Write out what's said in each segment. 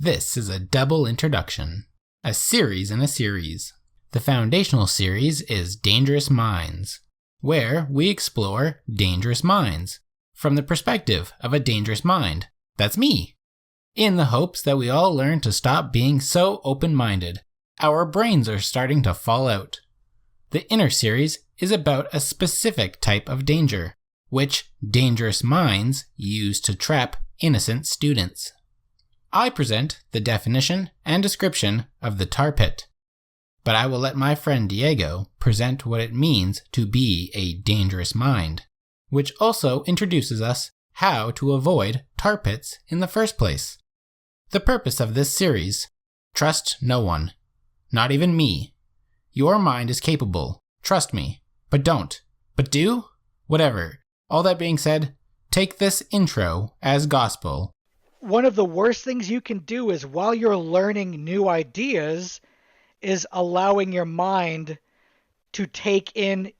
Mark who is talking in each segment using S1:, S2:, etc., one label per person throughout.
S1: This is a double introduction, a series in a series. The foundational series is Dangerous Minds, where we explore dangerous minds from the perspective of a dangerous mind. That's me. In the hopes that we all learn to stop being so open-minded. Our brains are starting to fall out. The inner series is about a specific type of danger, which dangerous minds use to trap innocent students. I present the definition and description of the Tarpit, but I will let my friend Diego present what it means to be a dangerous mind, which also introduces us how to avoid Tarpits in the first place. The purpose of this series: trust no one, not even me. Your mind is capable, trust me, but don't. But do? Whatever. All that being said, take this intro as gospel.
S2: One of the worst things you can do is, while you're learning new ideas, is allowing your mind to take in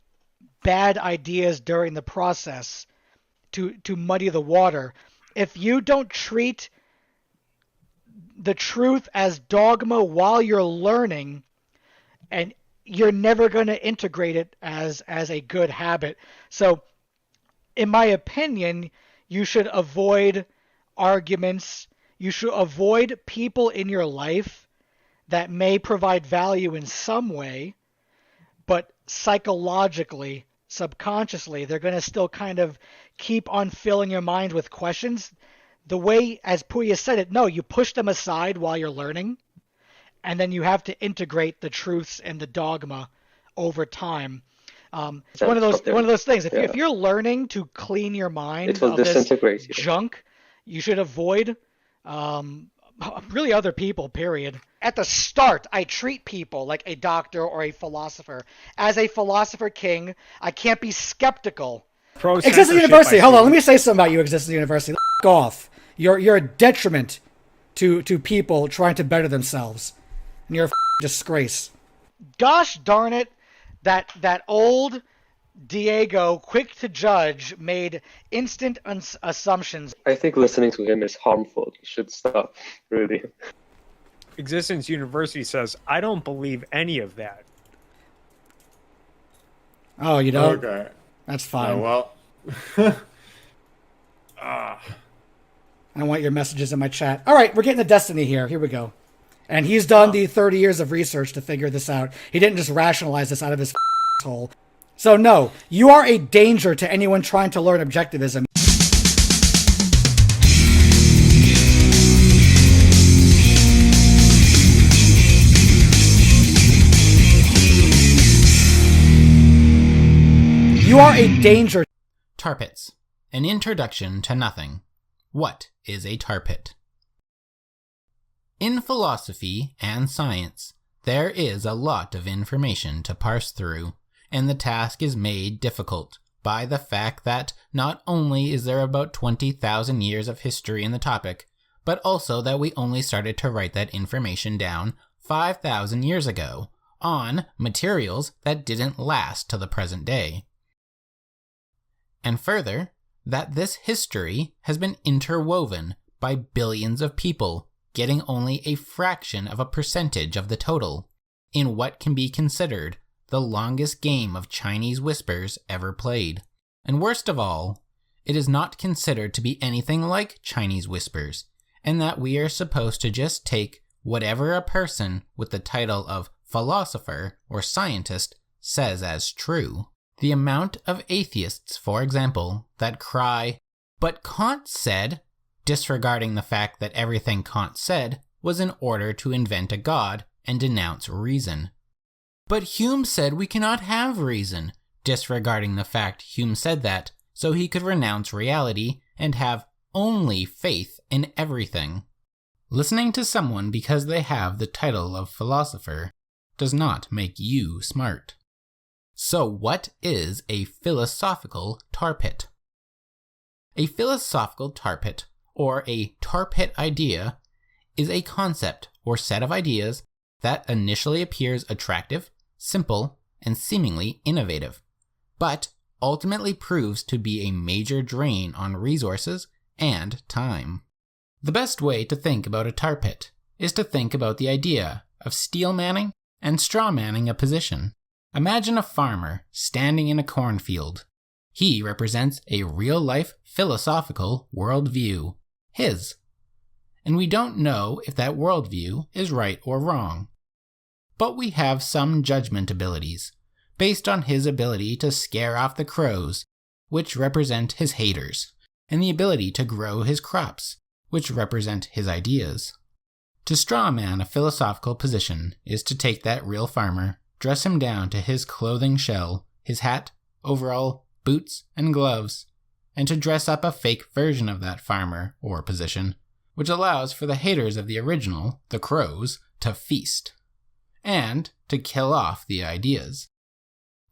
S2: bad ideas during the process, to muddy the water. If you don't treat the truth as dogma while you're learning, and you're never going to integrate it as a good habit. So, in my opinion, you should avoid arguments. You should avoid people in your life that may provide value in some way, but psychologically, subconsciously, they're going to still kind of keep on filling your mind with questions. The way, as Puya said it, no, you push them aside while you're learning, and then you have to integrate the truths and the dogma over time. It's one of those things. If you're learning to clean your mind of this junk, you should avoid really other people, period. At the start, I treat people like a doctor or a philosopher. As a philosopher king, I can't be skeptical.
S3: Existence University. Hold on, let me say something about you, Existence University. F*** off. You're a detriment to people trying to better themselves. And you're a disgrace.
S2: Gosh darn it, that old Diego, quick to judge, made instant assumptions.
S4: I think listening to him is harmful. You should stop, really.
S5: Existence University says, I don't believe any of that.
S3: Oh, you don't?
S6: Okay.
S3: That's fine.
S6: Well.
S3: I don't want your messages in my chat. All right, we're getting to Destiny here. Here we go. And he's done the 30 years of research to figure this out. He didn't just rationalize this out of his hole. So no, you are a danger to anyone trying to learn objectivism. You are a danger.
S1: Tarpits. An introduction to nothing. What is a Tarpit? In philosophy and science, there is a lot of information to parse through, and the task is made difficult by the fact that not only is there about 20,000 years of history in the topic, but also that we only started to write that information down 5,000 years ago on materials that didn't last to the present day. And further, that this history has been interwoven by billions of people getting only a fraction of a percentage of the total in what can be considered the longest game of Chinese whispers ever played. And worst of all, it is not considered to be anything like Chinese whispers, and that we are supposed to just take whatever a person with the title of philosopher or scientist says as true. The amount of atheists, for example, that cry, "But Kant said," disregarding the fact that everything Kant said was in order to invent a god and denounce reason. "But Hume said we cannot have reason," disregarding the fact Hume said that so he could renounce reality and have only faith in everything. Listening to someone because they have the title of philosopher does not make you smart. So what is a philosophical Tarpit? A philosophical Tarpit, or a Tarpit idea, is a concept or set of ideas that initially appears attractive, simple, and seemingly innovative, but ultimately proves to be a major drain on resources and time. The best way to think about a tar pit is to think about the idea of steel manning and straw manning a position. Imagine a farmer standing in a cornfield. He represents a real-life philosophical worldview, his. And we don't know if that worldview is right or wrong. But we have some judgment abilities, based on his ability to scare off the crows, which represent his haters, and the ability to grow his crops, which represent his ideas. To strawman a philosophical position is to take that real farmer, dress him down to his clothing shell, his hat, overall, boots, and gloves, and to dress up a fake version of that farmer or position, which allows for the haters of the original, the crows, to feast, and to kill off the ideas.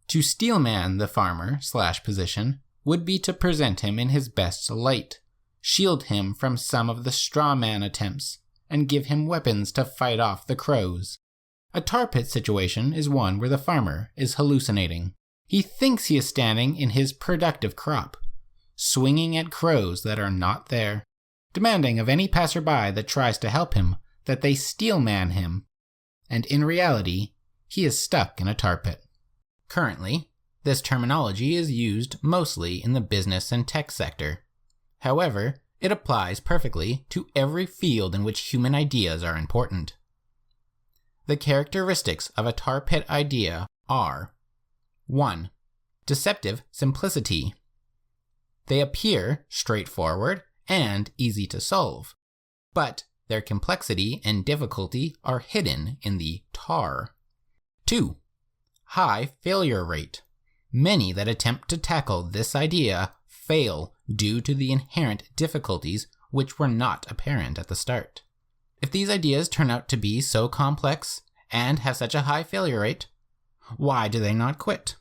S1: To steelman the farmer/position would be to present him in his best light, shield him from some of the strawman attempts, and give him weapons to fight off the crows. A tar pit situation is one where the farmer is hallucinating. He thinks he is standing in his productive crop, swinging at crows that are not there, demanding of any passerby that tries to help him that they steelman him, and in reality, he is stuck in a tar pit. Currently, this terminology is used mostly in the business and tech sector. However, it applies perfectly to every field in which human ideas are important. The characteristics of a tar pit idea are 1. Deceptive simplicity. They appear straightforward and easy to solve, but their complexity and difficulty are hidden in the tar. 2. High failure rate. Many that attempt to tackle this idea fail due to the inherent difficulties which were not apparent at the start. If these ideas turn out to be so complex and have such a high failure rate, why do they not quit?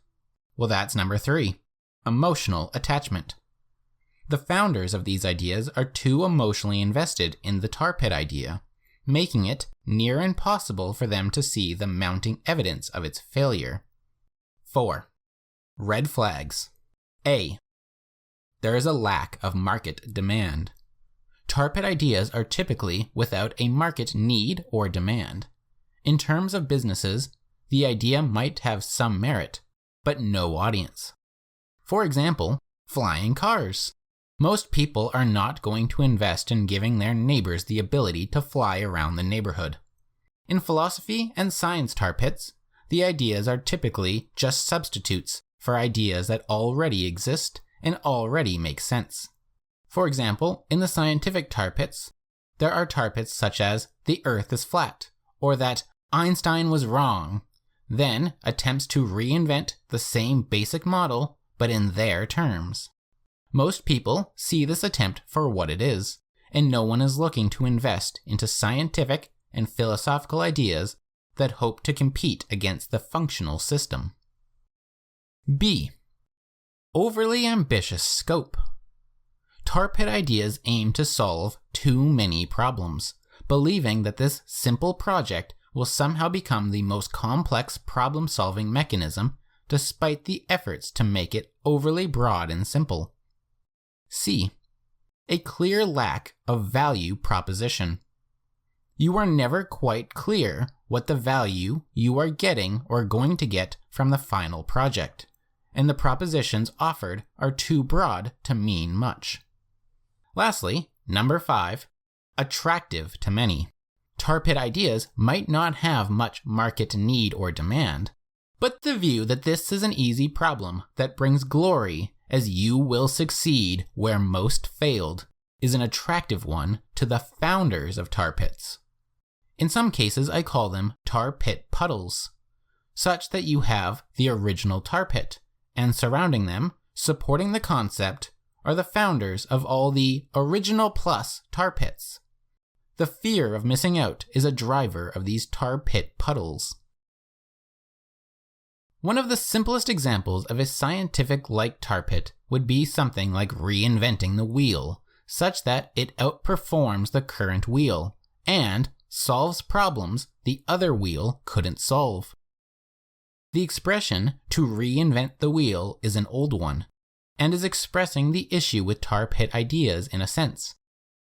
S1: Well, that's number 3. Emotional attachment. The founders of these ideas are too emotionally invested in the tar pit idea, making it near impossible for them to see the mounting evidence of its failure. 4. Red flags. A. There is a lack of market demand. Tar pit ideas are typically without a market need or demand. In terms of businesses, the idea might have some merit, but no audience. For example, flying cars. Most people are not going to invest in giving their neighbors the ability to fly around the neighborhood. In philosophy and science tar pits, the ideas are typically just substitutes for ideas that already exist and already make sense. For example, in the scientific tar pits, there are tar pits such as the Earth is flat, or that Einstein was wrong, then attempts to reinvent the same basic model, but in their terms. Most people see this attempt for what it is, and no one is looking to invest into scientific and philosophical ideas that hope to compete against the functional system. B. Overly ambitious scope. Tar pit ideas aim to solve too many problems, believing that this simple project will somehow become the most complex problem-solving mechanism despite the efforts to make it overly broad and simple. C. A clear lack of value proposition. You are never quite clear what the value you are getting or going to get from the final project, and the propositions offered are too broad to mean much. Lastly, number 5, attractive to many. Tar pit ideas might not have much market need or demand, but the view that this is an easy problem that brings glory as you will succeed where most failed is an attractive one to the founders of tar pits. In some cases, I call them tar pit puddles, such that you have the original tar pit, and surrounding them, supporting the concept, are the founders of all the original plus tar pits. The fear of missing out is a driver of these tar pit puddles. One of the simplest examples of a scientific-like tar pit would be something like reinventing the wheel, such that it outperforms the current wheel, and solves problems the other wheel couldn't solve. The expression to reinvent the wheel is an old one, and is expressing the issue with tar pit ideas in a sense.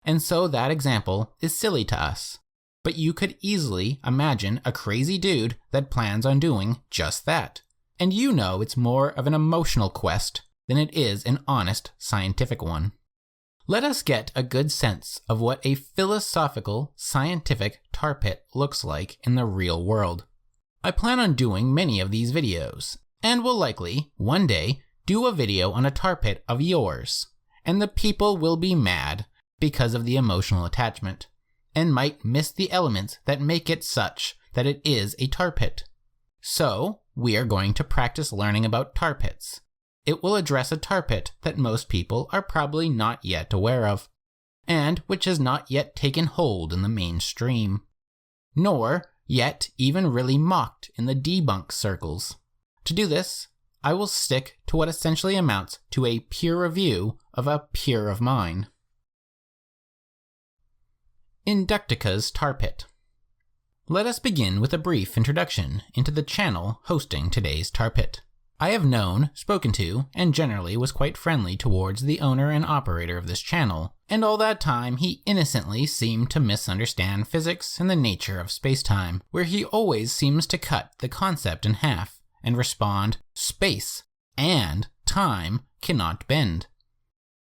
S1: and so that example is silly to us. But you could easily imagine a crazy dude that plans on doing just that. And you know it's more of an emotional quest than it is an honest scientific one. Let us get a good sense of what a philosophical, scientific Tarpit looks like in the real world. I plan on doing many of these videos, and will likely, one day, do a video on a Tarpit of yours, and the people will be mad because of the emotional attachment, and might miss the elements that make it such that it is a Tarpit. So, we are going to practice learning about Tarpits. It will address a Tarpit that most people are probably not yet aware of, and which has not yet taken hold in the mainstream, nor yet even really mocked in the debunk circles. To do this, I will stick to what essentially amounts to a peer review of a peer of mine. Inductica's Tarpit. Let us begin with a brief introduction into the channel hosting today's Tarpit. I have known, spoken to, and generally was quite friendly towards the owner and operator of this channel, and all that time he innocently seemed to misunderstand physics and the nature of space-time, where he always seems to cut the concept in half and respond, space and time cannot bend.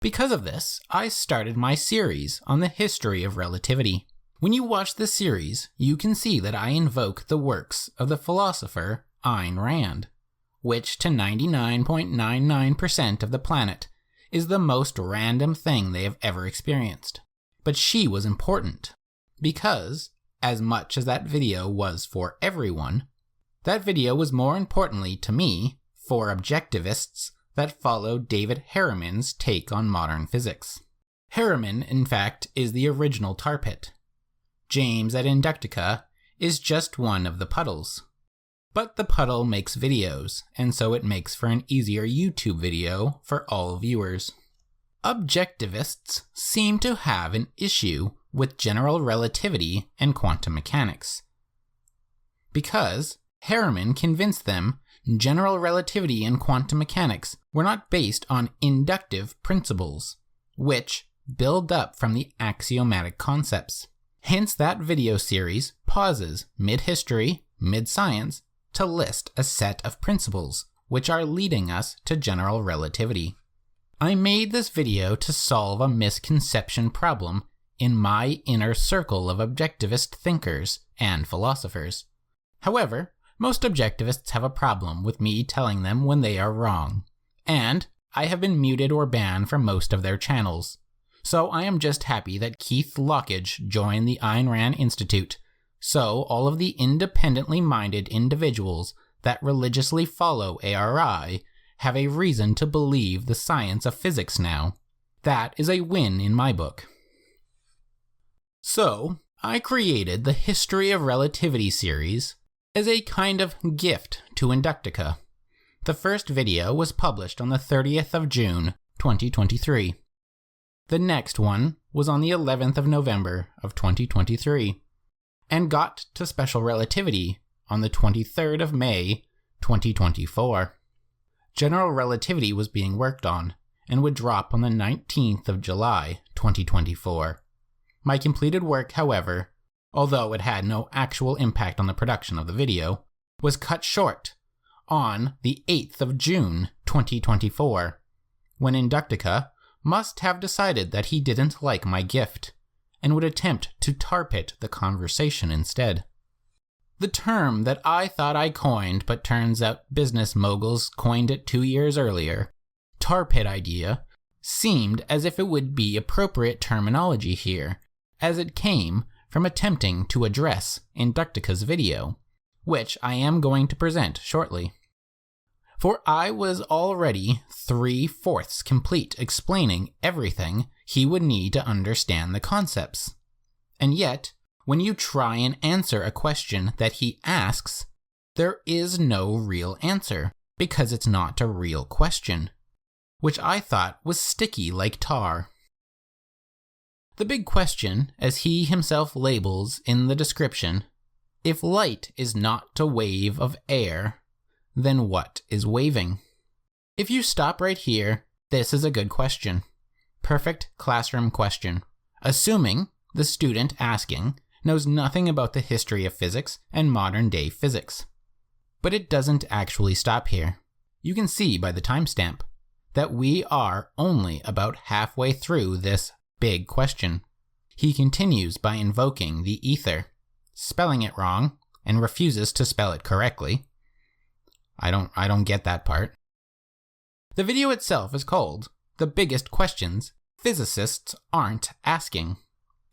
S1: Because of this, I started my series on the history of relativity. When you watch this series, you can see that I invoke the works of the philosopher Ayn Rand, which to 99.99% of the planet is the most random thing they have ever experienced. But she was important, because, as much as that video was for everyone, that video was more importantly to me for objectivists that follow David Harriman's take on modern physics. Harriman, in fact, is the original Tarpit. James at Inductica is just one of the puddles. But the puddle makes videos, and so it makes for an easier YouTube video for all viewers. Objectivists seem to have an issue with general relativity and quantum mechanics, because Harriman convinced them general relativity and quantum mechanics were not based on inductive principles, which build up from the axiomatic concepts. Hence that video series pauses mid-history, mid-science, to list a set of principles which are leading us to general relativity. I made this video to solve a misconception problem in my inner circle of objectivist thinkers and philosophers. However, most objectivists have a problem with me telling them when they are wrong, and I have been muted or banned from most of their channels. So I am just happy that Keith Lockridge joined the Ayn Rand Institute, so all of the independently minded individuals that religiously follow ARI have a reason to believe the science of physics now. That is a win in my book. So, I created the History of Relativity series as a kind of gift to Inductica. The first video was published on the 30th of June, 2023. The next one was on the 11th of November of 2023. And got to special relativity on the 23rd of May, 2024. General relativity was being worked on, and would drop on the 19th of July, 2024. My completed work, however, although it had no actual impact on the production of the video, was cut short on the 8th of June, 2024, when Inductica must have decided that he didn't like my gift, and would attempt to Tarpit the conversation instead. The term that I thought I coined, but turns out business moguls coined it 2 years earlier, Tarpit idea, seemed as if it would be appropriate terminology here, as it came from attempting to address Inductica's video, which I am going to present shortly. For I was already 3/4 complete explaining everything he would need to understand the concepts. And yet, when you try and answer a question that he asks, there is no real answer, because it's not a real question, which I thought was sticky like tar. The big question, as he himself labels in the description, if light is not a wave of air, then what is waving? If you stop right here, this is a good question. Perfect classroom question. assuming the student asking knows nothing about the history of physics and modern-day physics. But it doesn't actually stop here. You can see by the timestamp that we are only about halfway through this big question. He continues by invoking the ether, spelling it wrong, and refuses to spell it correctly. I don't get that part. The video itself is called The Biggest Questions Physicists Aren't Asking.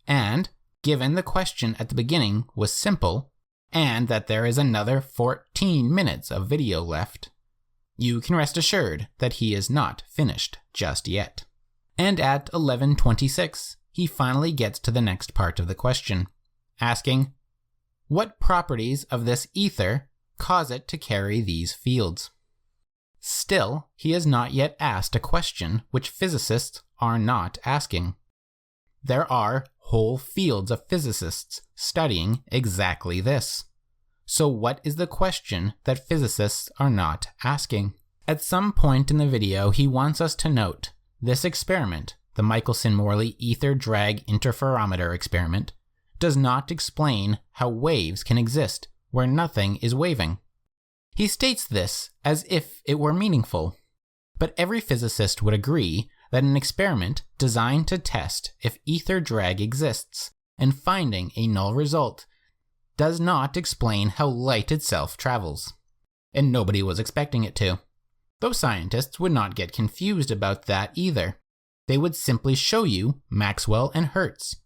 S1: And given the question at the beginning was simple, and that there is another 14 minutes of video left, you can rest assured that he is not finished just yet. And at 11:26, he finally gets to the next part of the question, asking, what properties of this ether cause it to carry these fields? Still, he has not yet asked a question which physicists are not asking. There are whole fields of physicists studying exactly this. So what is the question that physicists are not asking? At some point in the video, he wants us to note this experiment, the Michelson-Morley ether drag interferometer experiment, does not explain how waves can exist where nothing is waving. He states this as if it were meaningful, but every physicist would agree that an experiment designed to test if ether drag exists and finding a null result does not explain how light itself travels. And nobody was expecting it to. Those scientists would not get confused about that either. They would simply show you Maxwell and Hertz,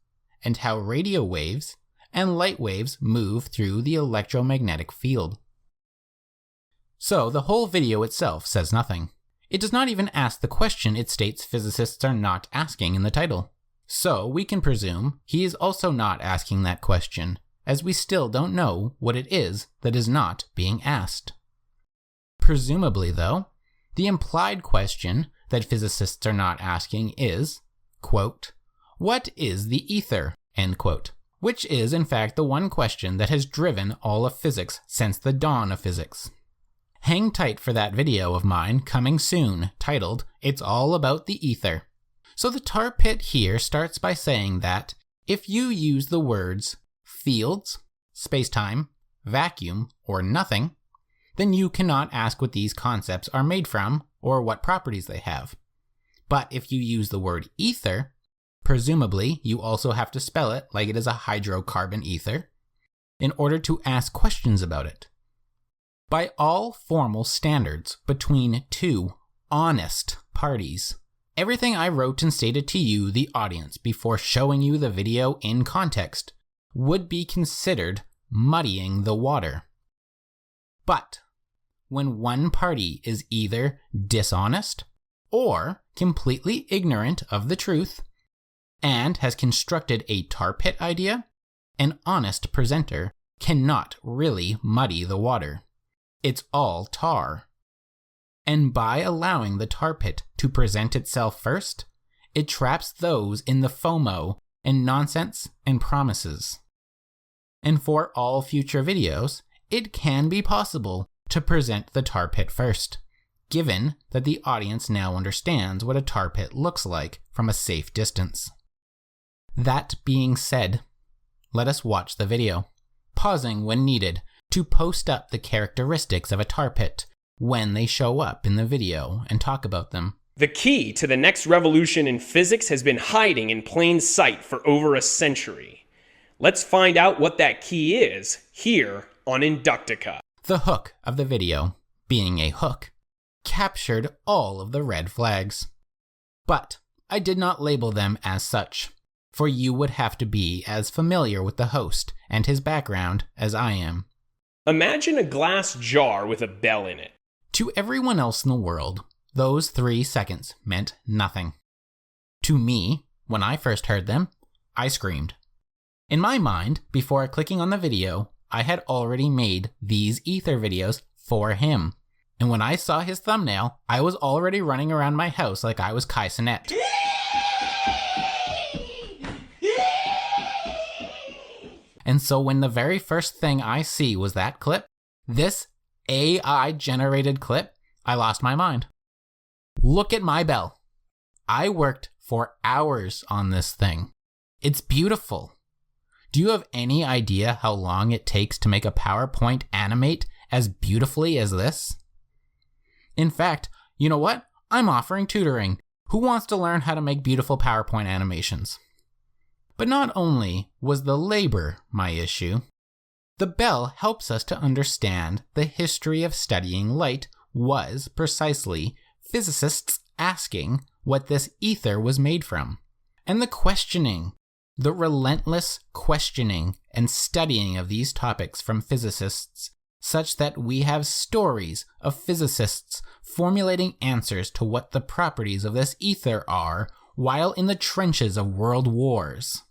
S1: and how radio waves and light waves move through the electromagnetic field. So the whole video itself says nothing. It does not even ask the question it states physicists are not asking in the title. So we can presume he is also not asking that question, as we still don't know what it is that is not being asked. Presumably, though, the implied question that physicists are not asking is, quote, what is the ether, end quote, which is in fact the one question that has driven all of physics since the dawn of physics. Hang tight for that video of mine coming soon, titled, It's All About the Ether. So the Tarpit here starts by saying that if you use the words fields, spacetime, vacuum, or nothing, then you cannot ask what these concepts are made from or what properties they have. But if you use the word ether, presumably you also have to spell it like it is a hydrocarbon ether in order to ask questions about it. By all formal standards between two honest parties, everything I wrote and stated to you, the audience, before showing you the video in context, would be considered muddying the water. But when one party is either dishonest or completely ignorant of the truth and has constructed a tar pit idea, an honest presenter cannot really muddy the water. It's all tar. And by allowing the tar pit to present itself first, it traps those in the FOMO and nonsense and promises. And for all future videos, it can be possible to present the tar pit first, given that the audience now understands what a tar pit looks like from a safe distance. That being said, let us watch the video, pausing when needed to post up the characteristics of a tar pit when they show up in the video and talk about them.
S6: The key to the next revolution in physics has been hiding in plain sight for over a century. Let's find out what that key is here on Inductica.
S1: The hook of the video, being a hook, captured all of the red flags. But I did not label them as such, for you would have to be as familiar with the host and his background as I am.
S6: Imagine a glass jar with a bell in it.
S1: To everyone else in the world, those 3 seconds meant nothing. To me, when I first heard them, I screamed. In my mind, before clicking on the video, I had already made these ether videos for him. And when I saw his thumbnail, I was already running around my house like I was Kai Cenat. And so when the very first thing I see was that clip, this AI-generated clip, I lost my mind. Look at my bell. I worked for hours on this thing. It's beautiful. Do you have any idea how long it takes to make a PowerPoint animate as beautifully as this? In fact, you know what? I'm offering tutoring. Who wants to learn how to make beautiful PowerPoint animations? But not only was the labor my issue, the bell helps us to understand the history of studying light was precisely physicists asking what this ether was made from, and the questioning, the relentless questioning and studying of these topics from physicists, such that we have stories of physicists formulating answers to what the properties of this ether are while in the trenches of world wars.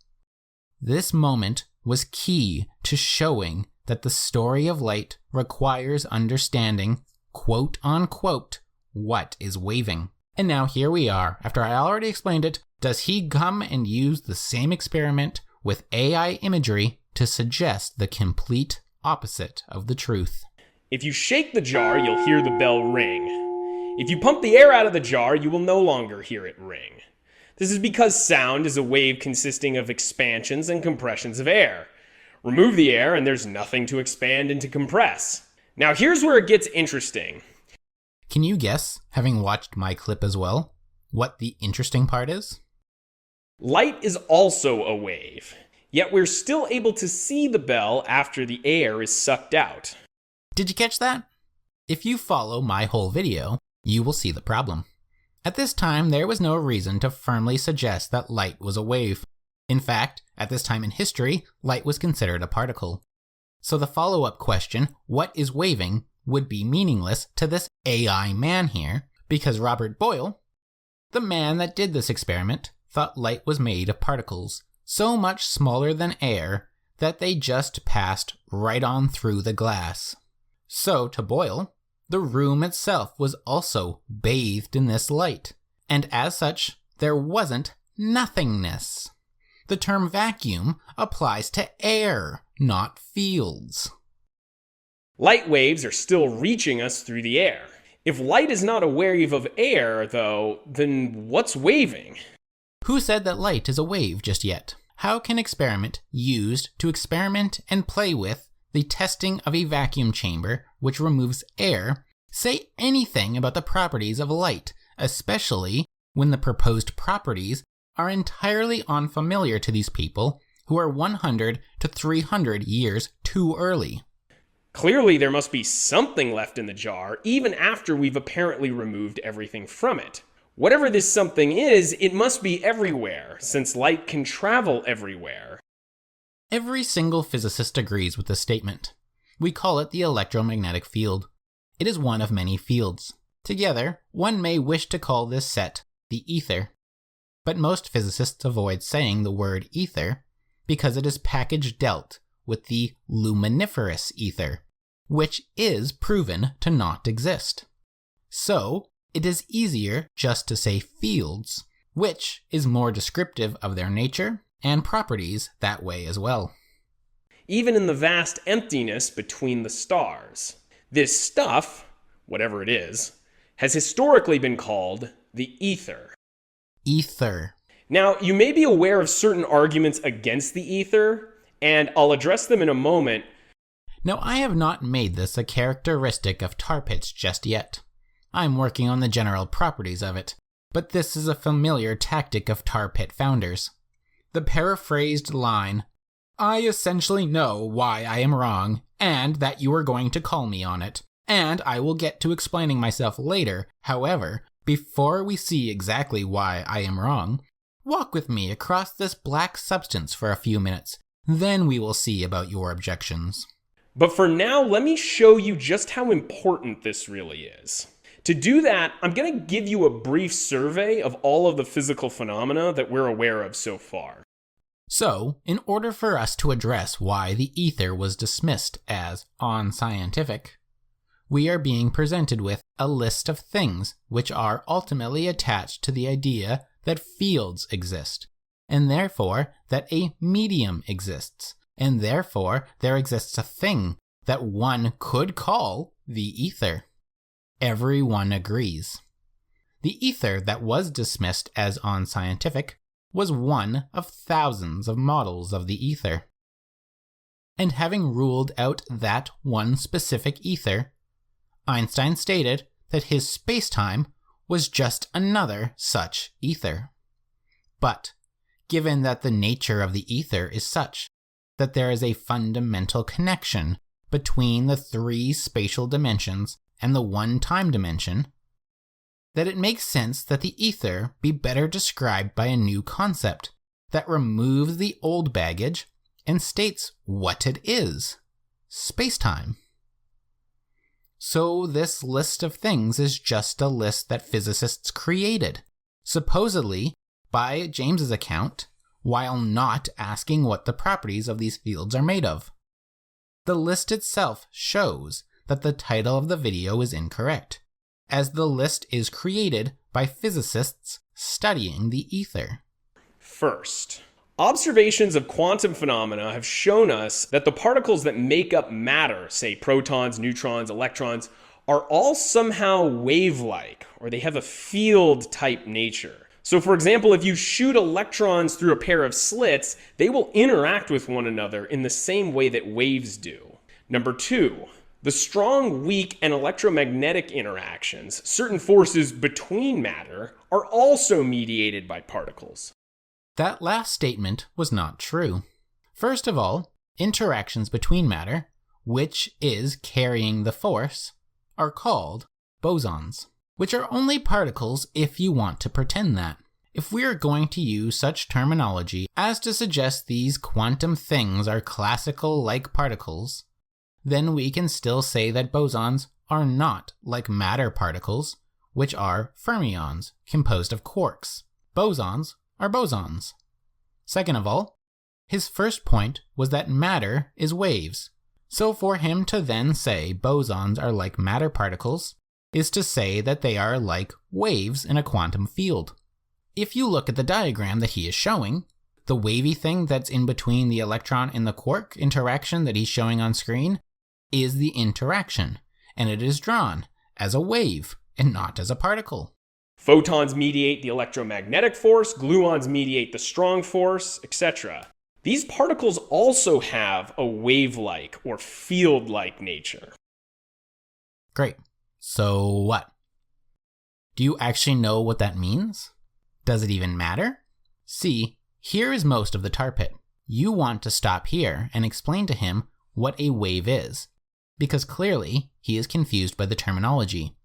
S1: This moment was key to showing that the story of light requires understanding, quote unquote, what is waving. And now here we are, after I already explained it, does he come and use the same experiment with AI imagery to suggest the complete opposite of the truth.
S6: If you shake the jar, you'll hear the bell ring. If you pump the air out of the jar, you will no longer hear it ring. This is because sound is a wave consisting of expansions and compressions of air. Remove the air and there's nothing to expand and to compress. Now here's where it gets interesting.
S1: Can you guess, having watched my clip as well, what the interesting part is?
S6: Light is also a wave, yet we're still able to see the bell after the air is sucked out.
S1: Did you catch that? If you follow my whole video, you will see the problem. At this time, there was no reason to firmly suggest that light was a wave. In fact, at this time in history, light was considered a particle. So the follow-up question, what is waving, would be meaningless to this AI man here, because Robert Boyle, the man that did this experiment, thought light was made of particles so much smaller than air that they just passed right on through the glass. So to Boyle, the room itself was also bathed in this light, and as such, there wasn't nothingness. The term vacuum applies to air, not fields.
S6: Light waves are still reaching us through the air. If light is not a wave of air, though, then what's waving?
S1: Who said that light is a wave just yet? How can experiment used to experiment and play with the testing of a vacuum chamber which removes air say anything about the properties of light, especially when the proposed properties are entirely unfamiliar to these people who are 100 to 300 years too early?
S6: Clearly there must be something left in the jar, even after we've apparently removed everything from it. Whatever this something is, it must be everywhere, since light can travel everywhere.
S1: Every single physicist agrees with this statement. We call it the electromagnetic field. It is one of many fields. Together, one may wish to call this set the ether. But most physicists avoid saying the word ether because it is package dealt with the luminiferous ether, which is proven to not exist. So, it is easier just to say fields, which is more descriptive of their nature and properties that way as well.
S6: Even in the vast emptiness between the stars, this stuff, whatever it is, has historically been called the ether.
S1: Ether.
S6: Now, you may be aware of certain arguments against the ether, and I'll address them in a moment.
S1: Now, I have not made this a characteristic of Tarpits just yet. I'm working on the general properties of it, but this is a familiar tactic of Tarpit founders. The paraphrased line, "I essentially know why I am wrong, and that you are going to call me on it, and I will get to explaining myself later. However, before we see exactly why I am wrong, walk with me across this black substance for a few minutes. Then we will see about your objections."
S6: But for now, let me show you just how important this really is. To do that, I'm going to give you a brief survey of all of the physical phenomena that we're aware of so far.
S1: So, in order for us to address why the ether was dismissed as unscientific, we are being presented with a list of things which are ultimately attached to the idea that fields exist, and therefore that a medium exists, and therefore there exists a thing that one could call the ether. Everyone agrees. The ether that was dismissed as unscientific was one of thousands of models of the ether. And having ruled out that one specific ether, Einstein stated that his spacetime was just another such ether. But, given that the nature of the ether is such that there is a fundamental connection between the three spatial dimensions and the one time dimension, that it makes sense that the ether be better described by a new concept that removes the old baggage and states what it is: spacetime. So this list of things is just a list that physicists created, supposedly by James's account, while not asking what the properties of these fields are made of. The list itself shows that the title of the video is incorrect, as the list is created by physicists studying the ether.
S6: First, observations of quantum phenomena have shown us that the particles that make up matter, say protons, neutrons, electrons, are all somehow wave-like, or they have a field-type nature. So for example, if you shoot electrons through a pair of slits, they will interact with one another in the same way that waves do. Number two, the strong, weak, and electromagnetic interactions, certain forces between matter, are also mediated by particles.
S1: That last statement was not true. First of all, interactions between matter, which is carrying the force, are called bosons, which are only particles if you want to pretend that. If we are going to use such terminology as to suggest these quantum things are classical-like particles, then we can still say that bosons are not like matter particles, which are fermions composed of quarks. Bosons are bosons. Second of all, his first point was that matter is waves. So for him to then say bosons are like matter particles is to say that they are like waves in a quantum field. If you look at the diagram that he is showing, the wavy thing that's in between the electron and the quark interaction that he's showing on screen is the interaction, and it is drawn as a wave and not as a particle.
S6: Photons mediate the electromagnetic force, gluons mediate the strong force, etc. These particles also have a wave-like or field-like nature.
S1: Great. So what? Do you actually know what that means? Does it even matter? See, here is most of the Tarpit. You want to stop here and explain to him what a wave is, because clearly he is confused by the terminology.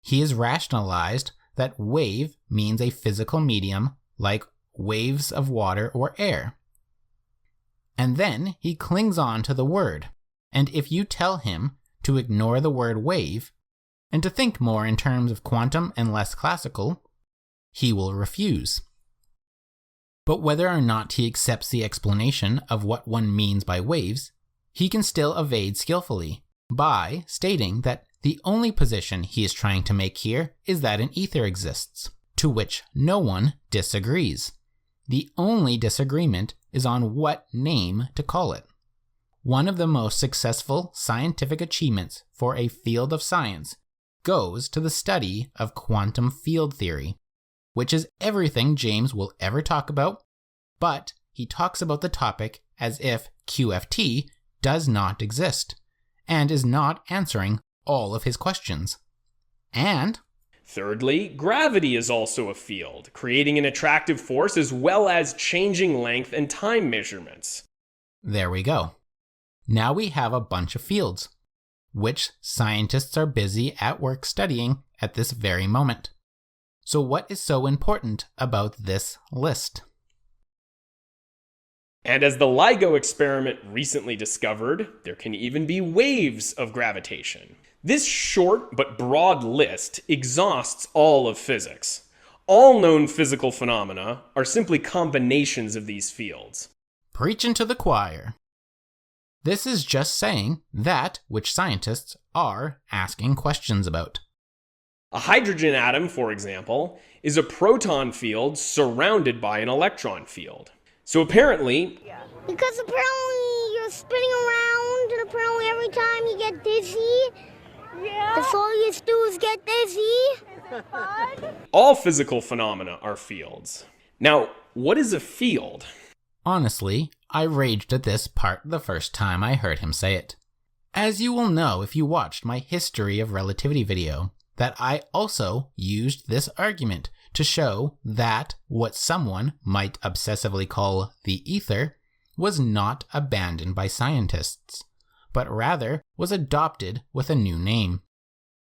S1: He has rationalized that wave means a physical medium like waves of water or air. And then he clings on to the word, and if you tell him to ignore the word wave and to think more in terms of quantum and less classical, he will refuse. But whether or not he accepts the explanation of what one means by waves, he can still evade skillfully by stating that the only position he is trying to make here is that an ether exists, to which no one disagrees. The only disagreement is on what name to call it. One of the most successful scientific achievements for a field of science goes to the study of quantum field theory, which is everything James will ever talk about, but he talks about the topic as if QFT does not exist, and is not answering all of his questions. And
S6: thirdly, gravity is also a field, creating an attractive force as well as changing length and time measurements.
S1: There we go. Now we have a bunch of fields, which scientists are busy at work studying at this very moment. So what is so important about this list?
S6: And as the LIGO experiment recently discovered, there can even be waves of gravitation. This short but broad list exhausts all of physics. All known physical phenomena are simply combinations of these fields.
S1: Preaching to the choir. This is just saying that which scientists are asking questions about.
S6: A hydrogen atom, for example, is a proton field surrounded by an electron field. So apparently,
S7: because apparently you're spinning around, and apparently every time you get dizzy, that's all you do is get dizzy.
S6: all physical phenomena are fields. Now, what is a field?
S1: Honestly, I raged at this part the first time I heard him say it. As you will know if you watched my History of Relativity video, that I also used this argument to show that what someone might obsessively call the ether was not abandoned by scientists, but rather was adopted with a new name.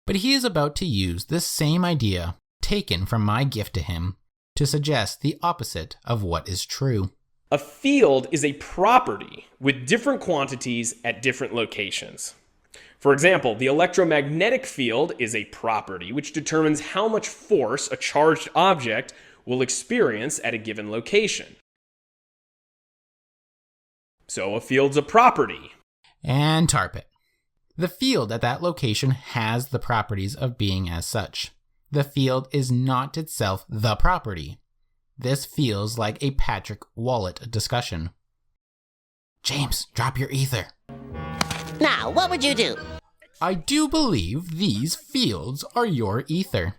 S1: But he is about to use this same idea, taken from my gift to him, to suggest the opposite of what is true.
S6: A field is a property with different quantities at different locations. For example, the electromagnetic field is a property which determines how much force a charged object will experience at a given location. So a field's a property.
S1: And Tarpit. The field at that location has the properties of being as such. The field is not itself the property. This feels like a Patrick Wallet discussion. James, drop your ether.
S8: Now, what would you do?
S1: I do believe these fields are your ether.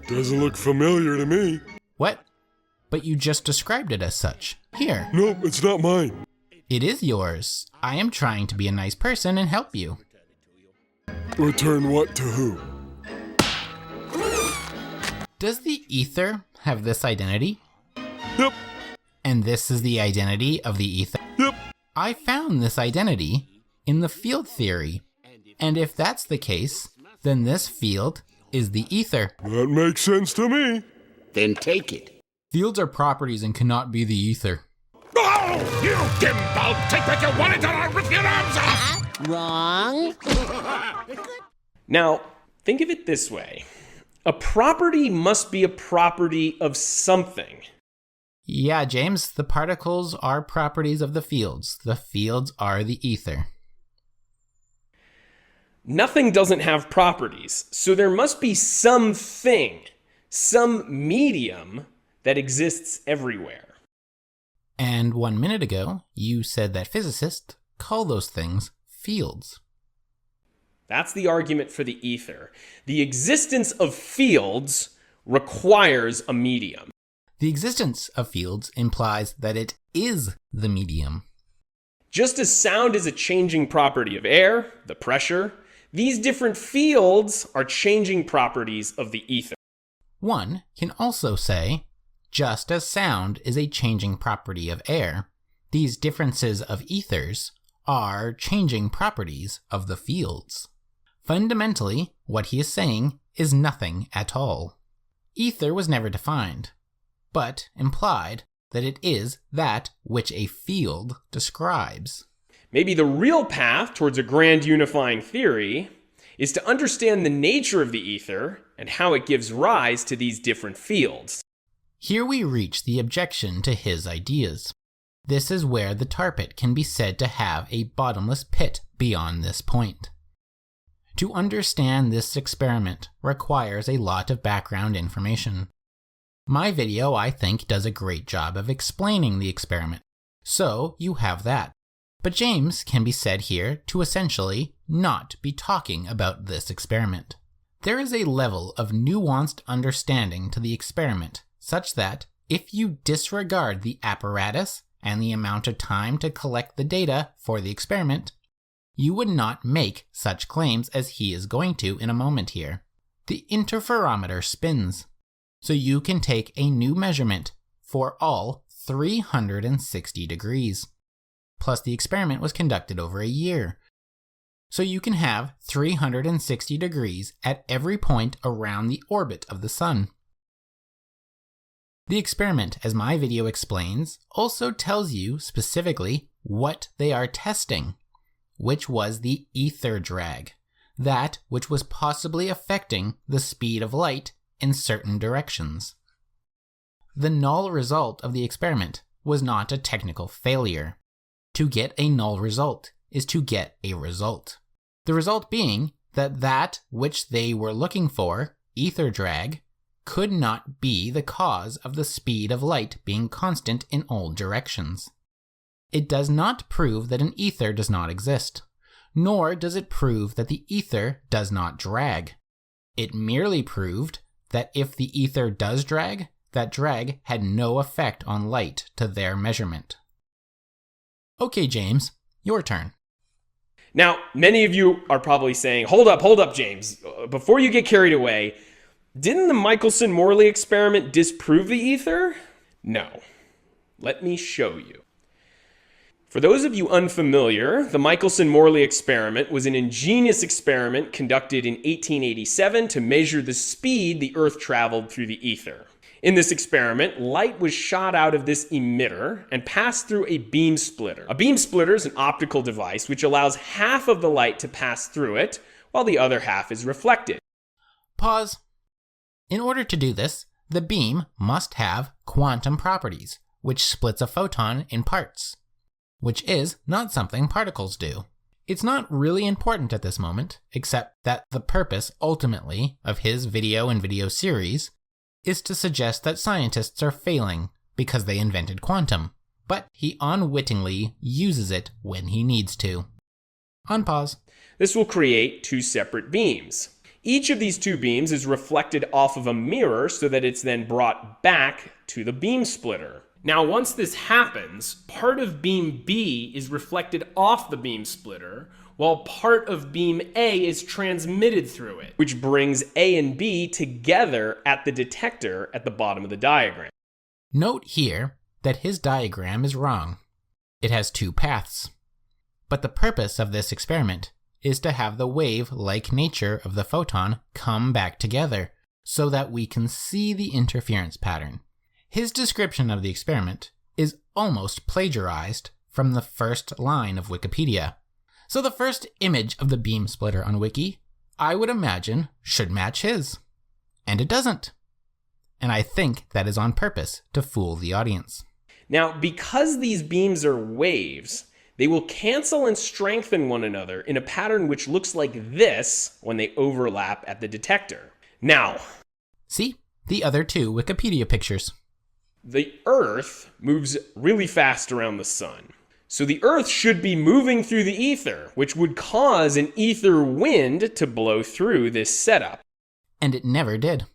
S9: Doesn't look familiar to me.
S1: What? But you just described it as such. Here.
S9: Nope, it's not mine.
S1: It is yours. I am trying to be a nice person and help you.
S9: Return what to who?
S1: Does the ether have this identity?
S9: Yep.
S1: And this is the identity of the ether?
S9: Yep.
S1: I found this identity in the field theory. And if that's the case, then this field is the ether.
S9: That makes sense to me.
S8: Then take it.
S1: Fields are properties and cannot be the ether.
S10: Oh, you dimwit! Take back your wallet or I'll rip your arms off!
S8: Wrong.
S6: Now, think of it this way. A property must be a property of something.
S1: Yeah, James, the particles are properties of the fields. The fields are the ether.
S6: Nothing doesn't have properties, so there must be something, some medium that exists everywhere.
S1: And 1 minute ago, you said that physicists call those things fields.
S6: That's the argument for the ether. The existence of fields requires a medium.
S1: The existence of fields implies that it is the medium.
S6: Just as sound is a changing property of air, the pressure, these different fields are changing properties of the ether.
S1: One can also say, just as sound is a changing property of air, these differences of ethers are changing properties of the fields. Fundamentally, what he is saying is nothing at all. Ether was never defined, but implied that it is that which a field describes.
S6: Maybe the real path towards a grand unifying theory is to understand the nature of the ether and how it gives rise to these different fields.
S1: Here we reach the objection to his ideas. This is where the Tarpit can be said to have a bottomless pit beyond this point. To understand this experiment requires a lot of background information. My video, I think, does a great job of explaining the experiment, so you have that. But James can be said here to essentially not be talking about this experiment. There is a level of nuanced understanding to the experiment such that if you disregard the apparatus and the amount of time to collect the data for the experiment, you would not make such claims as he is going to in a moment here. The interferometer spins, so you can take a new measurement for all 360 degrees. Plus the experiment was conducted over a year. So you can have 360 degrees at every point around the orbit of the sun. The experiment, as my video explains, also tells you specifically what they are testing, which was the ether drag, that which was possibly affecting the speed of light in certain directions. The null result of the experiment was not a technical failure. To get a null result is to get a result. The result being that which they were looking for, ether drag, could not be the cause of the speed of light being constant in all directions. It does not prove that an ether does not exist, nor does it prove that the ether does not drag. It merely proved that if the ether does drag, that drag had no effect on light to their measurement. Okay, James, your turn.
S6: Now, many of you are probably saying, hold up, James. Before you get carried away, didn't the Michelson-Morley experiment disprove the ether? No. Let me show you. For those of you unfamiliar, the Michelson-Morley experiment was an ingenious experiment conducted in 1887 to measure the speed the Earth traveled through the ether. In this experiment, light was shot out of this emitter and passed through a beam splitter. A beam splitter is an optical device which allows half of the light to pass through it, while the other half is reflected.
S1: Pause. In order to do this, the beam must have quantum properties, which splits a photon in parts, which is not something particles do. It's not really important at this moment, except that the purpose, ultimately, of his video and video series is to suggest that scientists are failing because they invented quantum, but he unwittingly uses it when he needs to. On pause.
S6: This will create two separate beams. Each of these two beams is reflected off of a mirror so that it's then brought back to the beam splitter. Now, once this happens, part of beam B is reflected off the beam splitter, while part of beam A is transmitted through it, which brings A and B together at the detector at the bottom of the diagram.
S1: Note here that his diagram is wrong. It has two paths. But the purpose of this experiment is to have the wave-like nature of the photon come back together so that we can see the interference pattern. His description of the experiment is almost plagiarized from the first line of Wikipedia. So the first image of the beam splitter on Wiki, I would imagine, should match his. And it doesn't. And I think that is on purpose to fool the audience.
S6: Now, because these beams are waves, they will cancel and strengthen one another in a pattern which looks like this when they overlap at the detector. Now,
S1: see the other two Wikipedia pictures.
S6: The Earth moves really fast around the sun. So the Earth should be moving through the ether, which would cause an ether wind to blow through this setup.
S1: And it never did.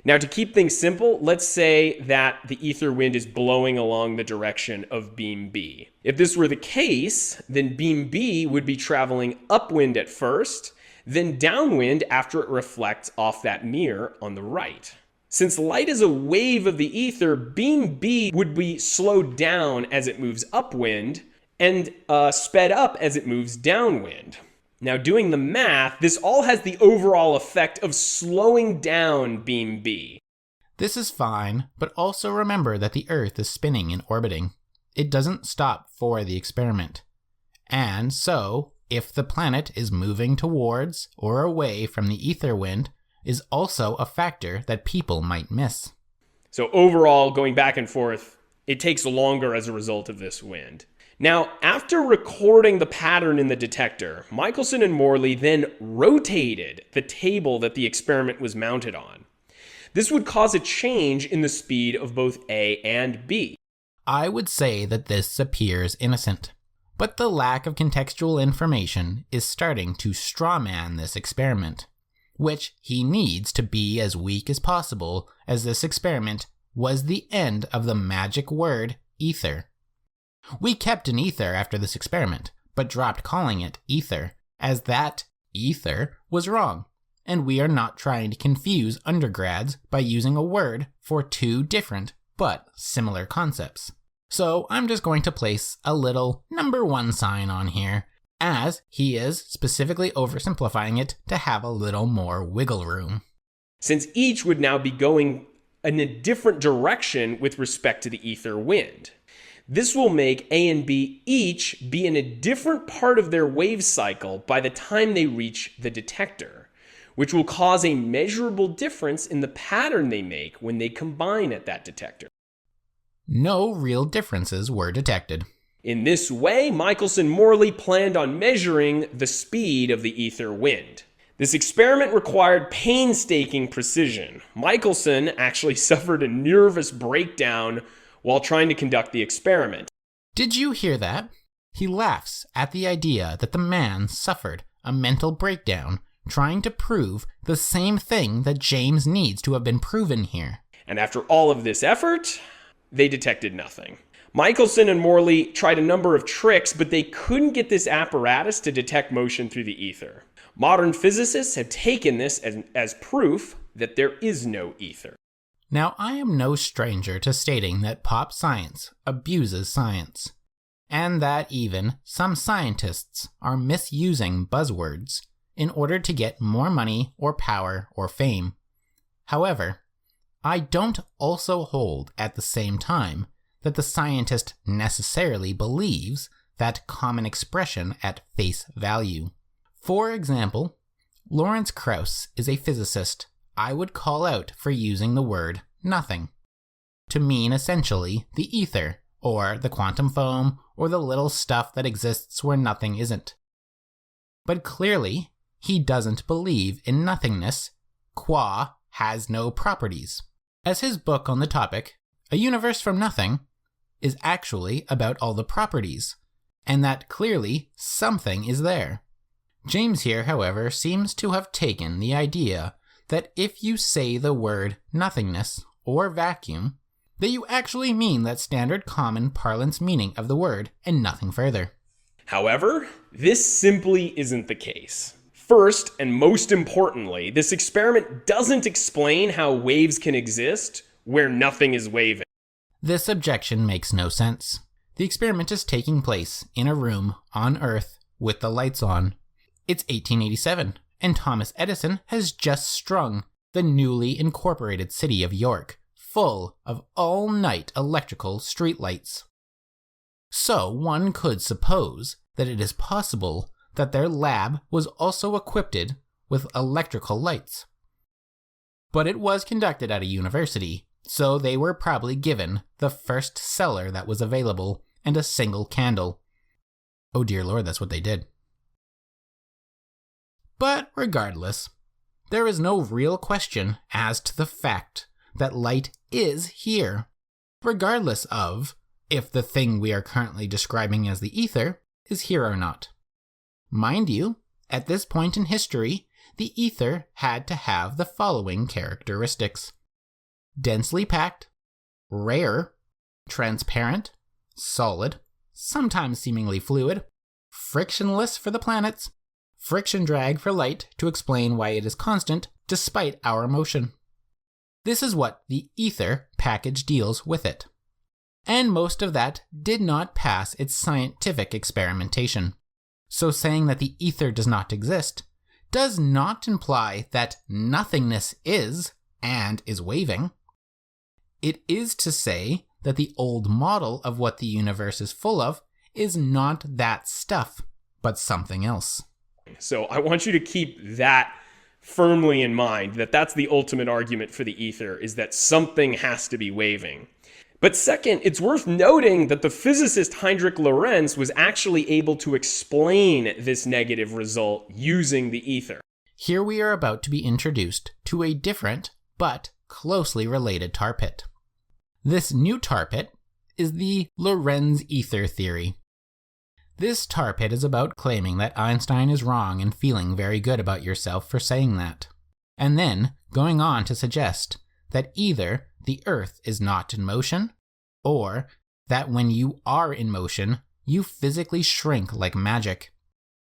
S6: Now, to keep things simple, let's say that the ether wind is blowing along the direction of beam B. If this were the case, then beam B would be traveling upwind at first, then downwind after it reflects off that mirror on the right. Since light is a wave of the ether, beam B would be slowed down as it moves upwind and sped up as it moves downwind. Now, doing the math, this all has the overall effect of slowing down beam B.
S1: This is fine, but also remember that the Earth is spinning and orbiting. It doesn't stop for the experiment. And so, if the planet is moving towards or away from the ether wind, is also a factor that people might miss.
S6: So overall, going back and forth, it takes longer as a result of this wind. Now, after recording the pattern in the detector, Michelson and Morley then rotated the table that the experiment was mounted on. This would cause a change in the speed of both A and B.
S1: I would say that this appears innocent, but the lack of contextual information is starting to strawman this experiment, which he needs to be as weak as possible, as this experiment was the end of the magic word ether. We kept an ether after this experiment, but dropped calling it ether, as that ether was wrong, and we are not trying to confuse undergrads by using a word for two different but similar concepts. So I'm just going to place a little number 1 sign on here, as he is specifically oversimplifying it to have a little more wiggle room.
S6: Since each would now be going in a different direction with respect to the ether wind. This will make A and B each be in a different part of their wave cycle by the time they reach the detector, which will cause a measurable difference in the pattern they make when they combine at that detector.
S1: No real differences were detected.
S6: In this way, Michelson-Morley planned on measuring the speed of the ether wind. This experiment required painstaking precision. Michelson actually suffered a nervous breakdown while trying to conduct the experiment.
S1: Did you hear that? He laughs at the idea that the man suffered a mental breakdown trying to prove the same thing that James needs to have been proven here.
S6: And after all of this effort, they detected nothing. Michelson and Morley tried a number of tricks, but they couldn't get this apparatus to detect motion through the ether. Modern physicists have taken this as proof that there is no ether.
S1: Now, I am no stranger to stating that pop science abuses science, and that even some scientists are misusing buzzwords in order to get more money or power or fame. However, I don't also hold at the same time that the scientist necessarily believes that common expression at face value. For example, Lorentz Krauss is a physicist I would call out for using the word nothing to mean essentially the ether, or the quantum foam, or the little stuff that exists where nothing isn't. But clearly, he doesn't believe in nothingness, qua has no properties, as his book on the topic, A Universe from Nothing, is actually about all the properties, and that clearly something is there. James here, however, seems to have taken the idea that if you say the word nothingness or vacuum, that you actually mean that standard common parlance meaning of the word and nothing further.
S6: However, this simply isn't the case. First, and most importantly, this experiment doesn't explain how waves can exist where nothing is waving.
S1: This objection makes no sense. The experiment is taking place in a room on Earth with the lights on. It's 1887, and Thomas Edison has just strung the newly incorporated city of York full of all-night electrical streetlights. So one could suppose that it is possible that their lab was also equipped with electrical lights. But it was conducted at a university, so they were probably given the first cellar that was available and a single candle. Oh dear Lord, that's what they did. But regardless, there is no real question as to the fact that light is here, regardless of if the thing we are currently describing as the ether is here or not. Mind you, at this point in history, the ether had to have the following characteristics: densely packed, rare, transparent, solid, sometimes seemingly fluid, frictionless for the planets, friction drag for light to explain why it is constant despite our motion. This is what the ether package deals with it. And most of that did not pass its scientific experimentation. So saying that the ether does not exist does not imply that nothingness is, and is waving. It is to say that the old model of what the universe is full of is not that stuff, but something else.
S6: So I want you to keep that firmly in mind, that that's the ultimate argument for the ether, is that something has to be waving. But second, it's worth noting that the physicist Heinrich Lorentz was actually able to explain this negative result using the ether.
S1: Here we are about to be introduced to a different, but closely related Tarpit. This new Tarpit is the Lorentz ether theory. This Tarpit is about claiming that Einstein is wrong and feeling very good about yourself for saying that, and then going on to suggest that either the Earth is not in motion, or that when you are in motion, you physically shrink like magic.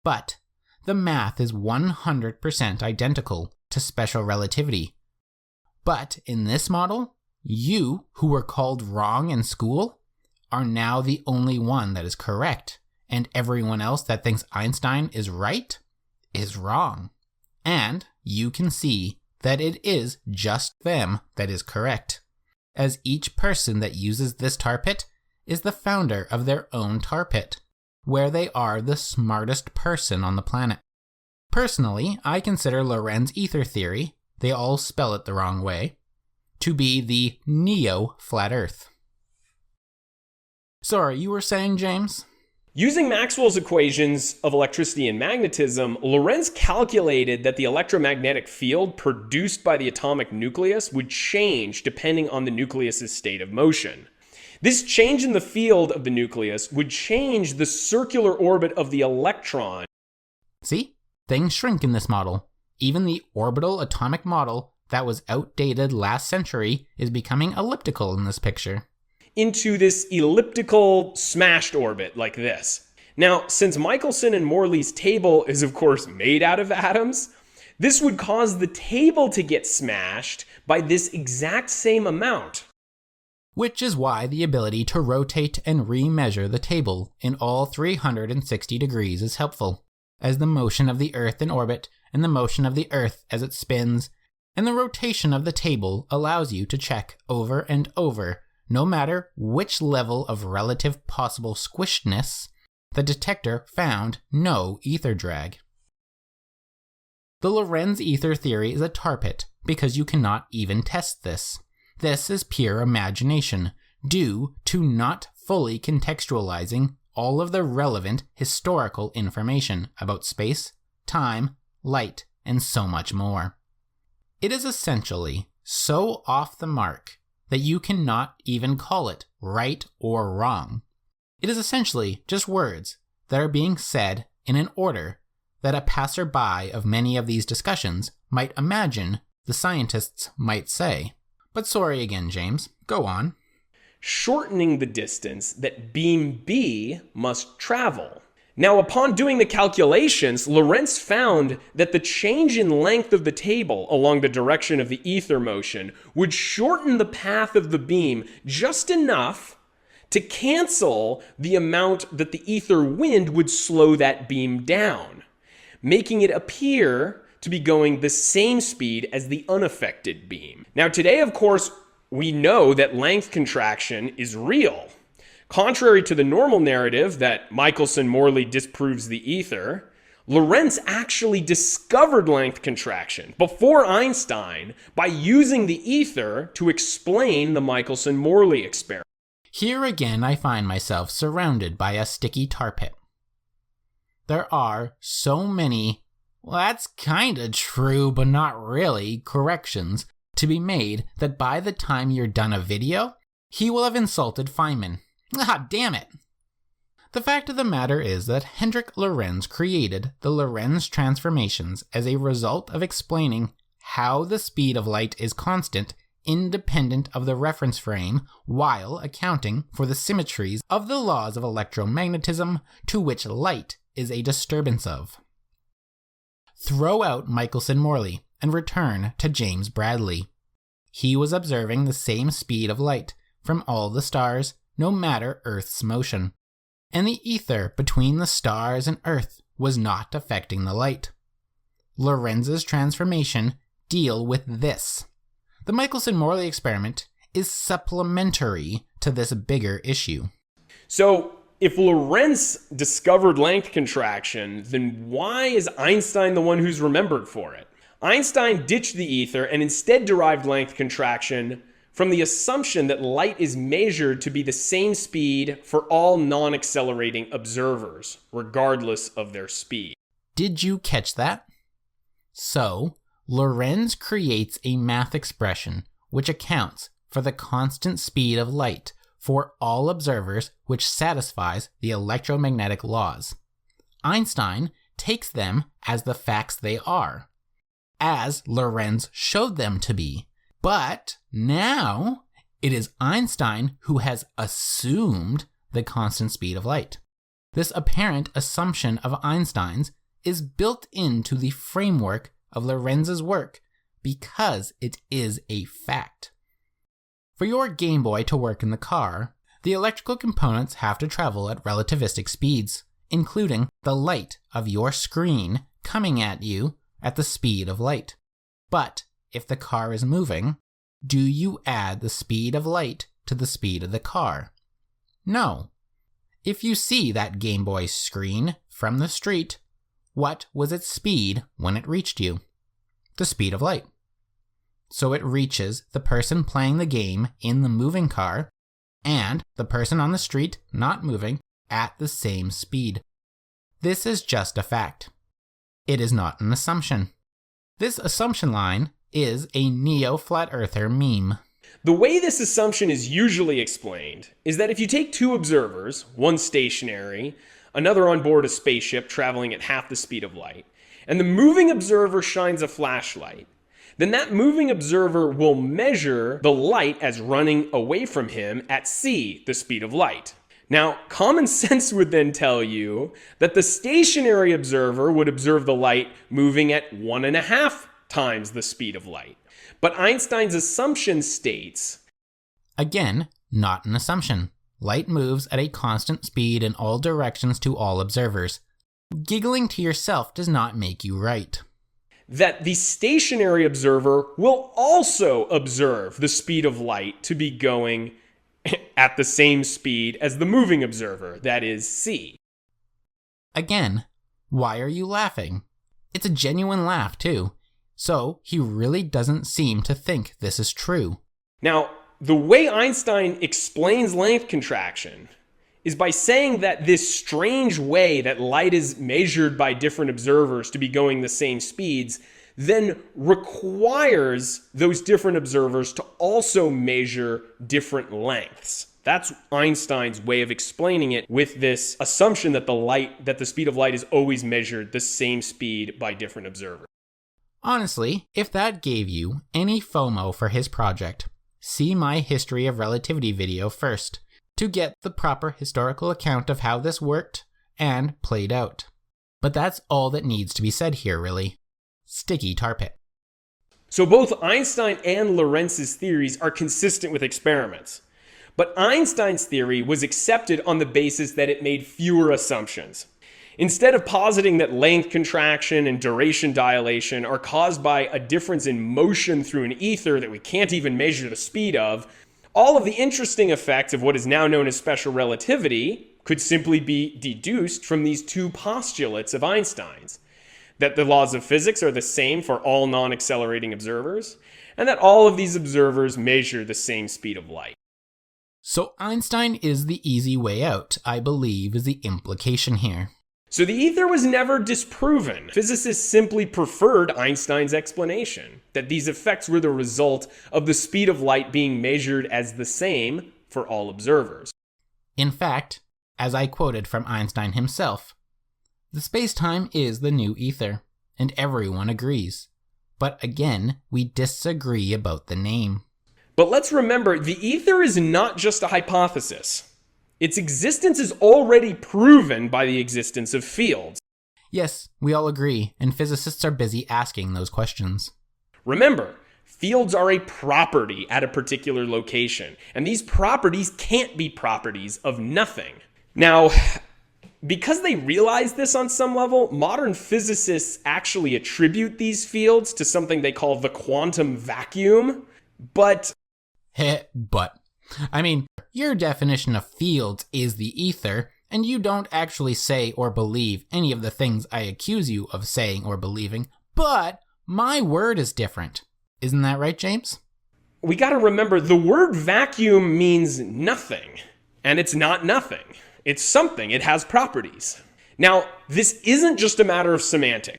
S1: But the math is 100% identical to special relativity. But in this model, you, who were called wrong in school, are now the only one that is correct, and everyone else that thinks Einstein is right is wrong. And you can see that it is just them that is correct, as each person that uses this Tarpit is the founder of their own Tarpit, where they are the smartest person on the planet. Personally, I consider Lorentz ether theory, they all spell it the wrong way, to be the neo-flat Earth. Sorry, you were saying, James?
S6: Using Maxwell's equations of electricity and magnetism, Lorentz calculated that the electromagnetic field produced by the atomic nucleus would change depending on the nucleus's state of motion. This change in the field of the nucleus would change the circular orbit of the electron.
S1: See? Things shrink in this model. Even the orbital atomic model that was outdated last century is becoming elliptical in this picture.
S6: Into this elliptical smashed orbit like this. Now, since Michelson and Morley's table is of course made out of atoms, this would cause the table to get smashed by this exact same amount.
S1: Which is why the ability to rotate and remeasure the table in all 360 degrees is helpful, as the motion of the Earth in orbit and the motion of the Earth as it spins, and the rotation of the table allows you to check over and over, no matter which level of relative possible squishedness, the detector found no ether drag. The Lorentz ether theory is a Tarpit because you cannot even test this. This is pure imagination, due to not fully contextualizing all of the relevant historical information about space, time, light, and so much more. It is essentially so off the mark that you cannot even call it right or wrong. It is essentially just words that are being said in an order that a passerby of many of these discussions might imagine the scientists might say. But sorry again, James. Go on.
S6: Shortening the distance that beam B must travel. Now, upon doing the calculations, Lorentz found that the change in length of the table along the direction of the ether motion would shorten the path of the beam just enough to cancel the amount that the ether wind would slow that beam down, making it appear to be going the same speed as the unaffected beam. Now, today, of course, we know that length contraction is real. Contrary to the normal narrative that Michelson-Morley disproves the ether, Lorentz actually discovered length contraction before Einstein by using the ether to explain the Michelson-Morley experiment.
S1: Here again I find myself surrounded by a sticky tar pit. There are so many, well, that's kinda true but not really, corrections to be made that by the time you're done a video, he will have insulted Feynman. Ah, damn it! The fact of the matter is that Hendrik Lorentz created the Lorentz transformations as a result of explaining how the speed of light is constant independent of the reference frame while accounting for the symmetries of the laws of electromagnetism to which light is a disturbance of. Throw out Michelson-Morley and return to James Bradley. He was observing the same speed of light from all the stars, no matter Earth's motion, and the ether between the stars and Earth was not affecting the light. Lorentz's transformation deal with this. The Michelson-Morley experiment is supplementary to this bigger issue.
S6: So, if Lorentz discovered length contraction, then why is Einstein the one who's remembered for it? Einstein ditched the ether and instead derived length contraction from the assumption that light is measured to be the same speed for all non-accelerating observers, regardless of their speed.
S1: Did you catch that? So, Lorentz creates a math expression which accounts for the constant speed of light for all observers, which satisfies the electromagnetic laws. Einstein takes them as the facts they are, as Lorentz showed them to be. But now it is Einstein who has assumed the constant speed of light. This apparent assumption of Einstein's is built into the framework of Lorentz's work because it is a fact. For your Game Boy to work in the car, the electrical components have to travel at relativistic speeds, including the light of your screen coming at you at the speed of light. But if the car is moving, do you add the speed of light to the speed of the car? No. If you see that Game Boy screen from the street, what was its speed when it reached you? The speed of light. So it reaches the person playing the game in the moving car and the person on the street not moving at the same speed. This is just a fact. It is not an assumption. This assumption line is a neo-flat earther meme.
S6: The way this assumption is usually explained is that if you take two observers, one stationary, another on board a spaceship traveling at half the speed of light, and the moving observer shines a flashlight, then that moving observer will measure the light as running away from him at c, the speed of light. Now, common sense would then tell you that the stationary observer would observe the light moving at 1.5 times the speed of light. But Einstein's assumption states,
S1: again, not an assumption. Light moves at a constant speed in all directions to all observers. Giggling to yourself does not make you right.
S6: That the stationary observer will also observe the speed of light to be going at the same speed as the moving observer, that is, c.
S1: Again, why are you laughing? It's a genuine laugh, too. So, he really doesn't seem to think this is true.
S6: Now, the way Einstein explains length contraction is by saying that this strange way that light is measured by different observers to be going the same speeds then requires those different observers to also measure different lengths. That's Einstein's way of explaining it, with this assumption that the speed of light is always measured the same speed by different observers.
S1: Honestly, if that gave you any FOMO for his project, see my History of Relativity video first to get the proper historical account of how this worked and played out. But that's all that needs to be said here, really. Sticky Tarpit.
S6: So both Einstein and Lorentz's theories are consistent with experiments. But Einstein's theory was accepted on the basis that it made fewer assumptions. Instead of positing that length contraction and duration dilation are caused by a difference in motion through an ether that we can't even measure the speed of, all of the interesting effects of what is now known as special relativity could simply be deduced from these two postulates of Einstein's: that the laws of physics are the same for all non-accelerating observers, and that all of these observers measure the same speed of light.
S1: So Einstein is the easy way out, I believe, is the implication here.
S6: So the ether was never disproven. Physicists simply preferred Einstein's explanation, that these effects were the result of the speed of light being measured as the same for all observers.
S1: In fact, as I quoted from Einstein himself, the space-time is the new ether, and everyone agrees. But again, we disagree about the name.
S6: But let's remember, the ether is not just a hypothesis. Its existence is already proven by the existence of fields.
S1: Yes, we all agree, and physicists are busy asking those questions.
S6: Remember, fields are a property at a particular location, and these properties can't be properties of nothing. Now, because they realize this on some level, modern physicists actually attribute these fields to something they call the quantum vacuum, but...
S1: I mean, your definition of fields is the ether, and you don't actually say or believe any of the things I accuse you of saying or believing, but my word is different. Isn't that right, James?
S6: We gotta remember, the word vacuum means nothing, and it's not nothing. It's something. It has properties. Now, this isn't just a matter of semantics.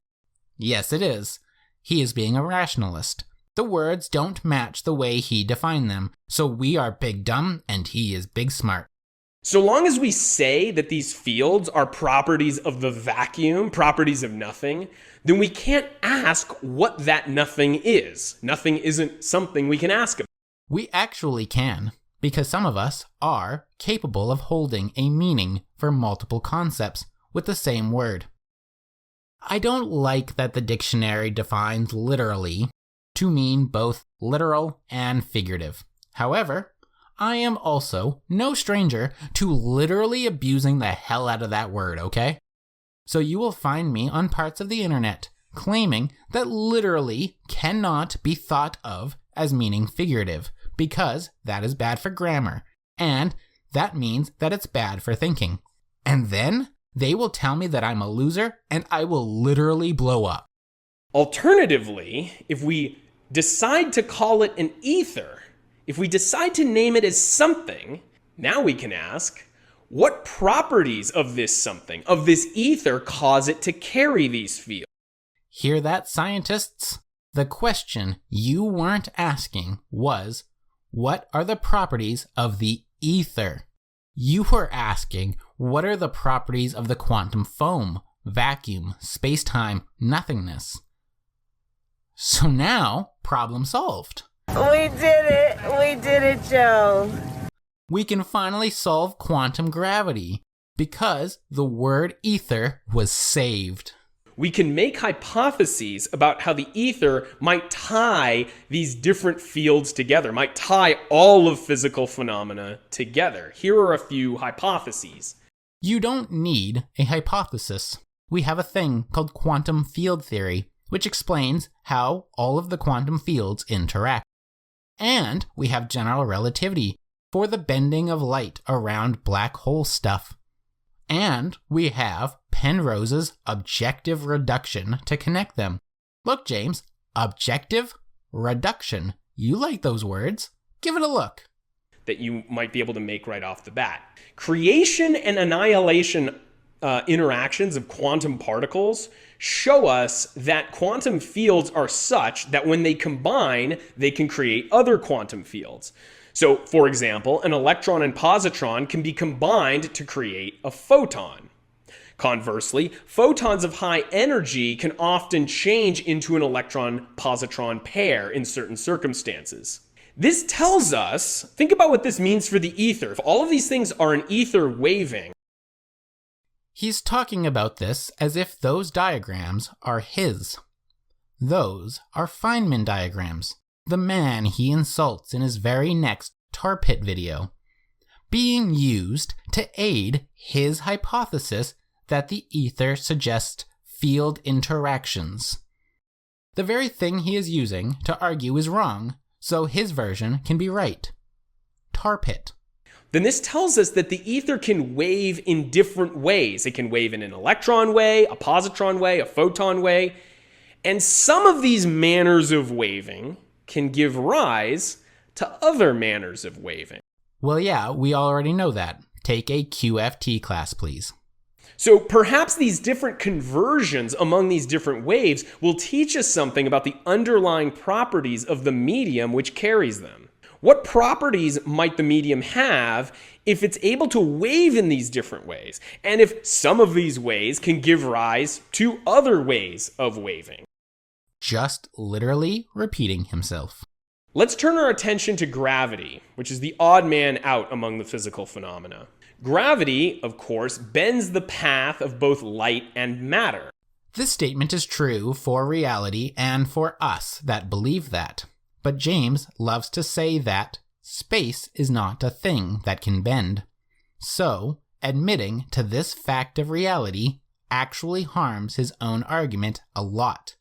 S1: Yes, it is. He is being a rationalist. The words don't match the way he defined them, so we are big dumb and he is big smart.
S6: So long as we say that these fields are properties of the vacuum, properties of nothing, then we can't ask what that nothing is. Nothing isn't something we can ask about.
S1: We actually can, because some of us are capable of holding a meaning for multiple concepts with the same word. I don't like that the dictionary defines literally to mean both literal and figurative. However, I am also no stranger to literally abusing the hell out of that word, okay? So you will find me on parts of the internet claiming that literally cannot be thought of as meaning figurative, because that is bad for grammar, and that means that it's bad for thinking. And then they will tell me that I'm a loser, and I will literally blow up.
S6: Alternatively, if we decide to call it an ether, if we decide to name it as something, now we can ask, what properties of this something, of this ether, cause it to carry these fields?
S1: Hear that, scientists? The question you weren't asking was, what are the properties of the ether? You were asking, what are the properties of the quantum foam, vacuum, space-time, nothingness? So now, problem solved.
S11: We did it! We did it, Joe!
S1: We can finally solve quantum gravity because the word ether was saved.
S6: We can make hypotheses about how the ether might tie these different fields together, might tie all of physical phenomena together. Here are a few hypotheses.
S1: You don't need a hypothesis. We have a thing called quantum field theory, which explains how all of the quantum fields interact. And we have general relativity for the bending of light around black hole stuff. And we have Penrose's objective reduction to connect them. Look, James, objective reduction. You like those words. Give it a look.
S6: That you might be able to make right off the bat. Creation and annihilation interactions of quantum particles show us that quantum fields are such that when they combine, they can create other quantum fields. So, for example, an electron and positron can be combined to create a photon. Conversely, photons of high energy can often change into an electron-positron pair in certain circumstances. This tells us, think about what this means for the ether. If all of these things are an ether waving.
S1: He's talking about this as if those diagrams are his. Those are Feynman diagrams, the man he insults in his very next Tarpit video, being used to aid his hypothesis that the ether suggests field interactions. The very thing he is using to argue is wrong, so his version can be right. Tarpit.
S6: Then this tells us that the ether can wave in different ways. It can wave in an electron way, a positron way, a photon way. And some of these manners of waving can give rise to other manners of waving.
S1: Well, yeah, we already know that. Take a QFT class, please.
S6: So perhaps these different conversions among these different waves will teach us something about the underlying properties of the medium which carries them. What properties might the medium have if it's able to wave in these different ways, and if some of these ways can give rise to other ways of waving?
S1: Just literally repeating himself.
S6: Let's turn our attention to gravity, which is the odd man out among the physical phenomena. Gravity, of course, bends the path of both light and matter.
S1: This statement is true for reality and for us that believe that. But James loves to say that space is not a thing that can bend. So, admitting to this fact of reality actually harms his own argument a lot.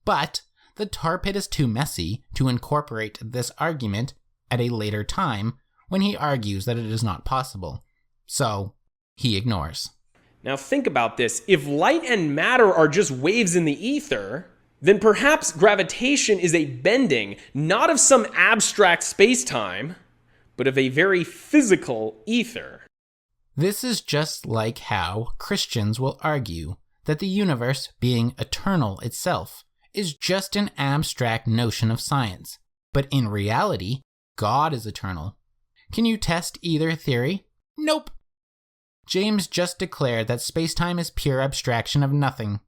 S1: But the Tarpit is too messy to incorporate this argument at a later time when he argues that it is not possible. So, he ignores.
S6: Now think about this. If light and matter are just waves in the ether, then perhaps gravitation is a bending, not of some abstract space-time, but of a very physical ether.
S1: This is just like how Christians will argue that the universe being eternal itself is just an abstract notion of science, but in reality, God is eternal. Can you test either theory? Nope. James just declared that spacetime is pure abstraction of nothing.